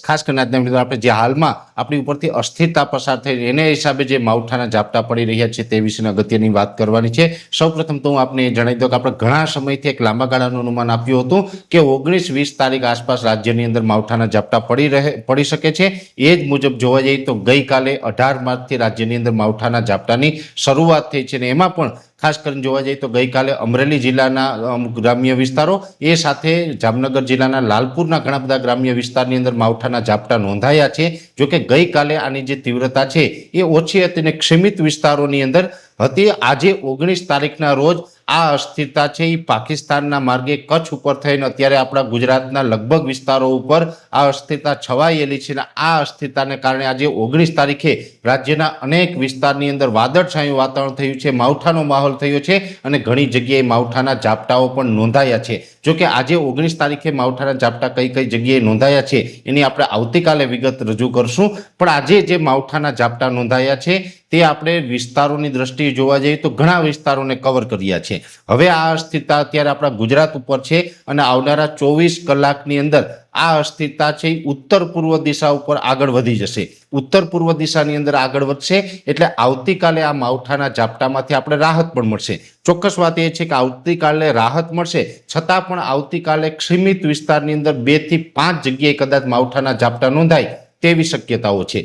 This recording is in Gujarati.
ખાસ કરીને આજના મિત્રો આપણે જે હાલમાં આપણી ઉપરથી અસ્થિરતા પસાર થઈ એને હિસાબે જે માવઠાના ઝાપટા પડી રહ્યા છે તે વિશેની અગત્યની વાત કરવાની છે। સૌપ્રથમ તો હું આપને જણાવી દઉં કે આપણે ઘણા સમયથી એક લાંબા ગાળાનું અનુમાન આપ્યું હતું કે 19-20 તારીખ આસપાસ રાજ્યની અંદર માવઠાના ઝાપટા પડી શકે છે। એ જ મુજબ જોવા જઈએ તો ગઈકાલે 18 માર્ચથી રાજ્યની અંદર માવઠાના ઝાપટાની શરૂઆત થઈ છે અને એમાં પણ ખાસ કરીને જોવા જઈએ તો ગઈકાલે અમરેલી જિલ્લાના ગ્રામ્ય વિસ્તારો એ સાથે જામનગર જિલ્લાના લાલપુરના ઘણા બધા ગ્રામ્ય વિસ્તારની અંદર માવઠાના ઝાપટા નોંધાયા છે। જો કે ગઈકાલે આની જે તીવ્રતા છે એ ઓછી હતી અને ક્ષીમિત વિસ્તારોની અંદર હતી। આજે 19 તારીખના રોજ આ અસ્થિરતા છે એ પાકિસ્તાનના માર્ગે કચ્છ ઉપર થઈને અત્યારે આપણા ગુજરાતના લગભગ વિસ્તારો ઉપર આ અસ્થિરતા છવાયેલી છે અને આ અસ્થિરતાને કારણે આજે 19 તારીખે રાજ્યના અનેક વિસ્તારની અંદર વાદળછાયું વાતાવરણ થયું છે, માવઠાનો માહોલ થયો છે અને ઘણી જગ્યાએ માવઠાના ઝાપટાઓ પણ નોંધાયા છે। જો કે આજે 19 તારીખે માવઠાના ઝાપટા કઈ કઈ જગ્યાએ નોંધાયા છે એની આપણે આવતીકાલે વિગત રજૂ કરશું, પણ આજે જે માવઠાના ઝાપટા નોંધાયા છે તે આપણે વિસ્તારોની દ્રષ્ટિએ જોવા જઈએ તો ઘણા વિસ્તારોને કવર કર્યા છે। હવે આ અસ્થિરતા અત્યારે આપણા ગુજરાત ઉપર છે અને આવનારા 24 કલાકની અંદર આ અસ્થિરતા છે ઉત્તર પૂર્વ દિશા ઉપર આગળ વધી જશે। ઉત્તર પૂર્વ દિશાની અંદર આગળ વધશે એટલે આવતીકાલે આ માવઠાના ઝાપટામાંથી આપણે રાહત પણ મળશે। ચોક્કસ વાત એ છે કે આવતીકાલે રાહત મળશે છતાં પણ આવતીકાલે ક્ષીમિત વિસ્તારની અંદર 2 થી 5 જગ્યાએ કદાચ માવઠાના ઝાપટા નોંધાય તેવી શક્યતાઓ છે।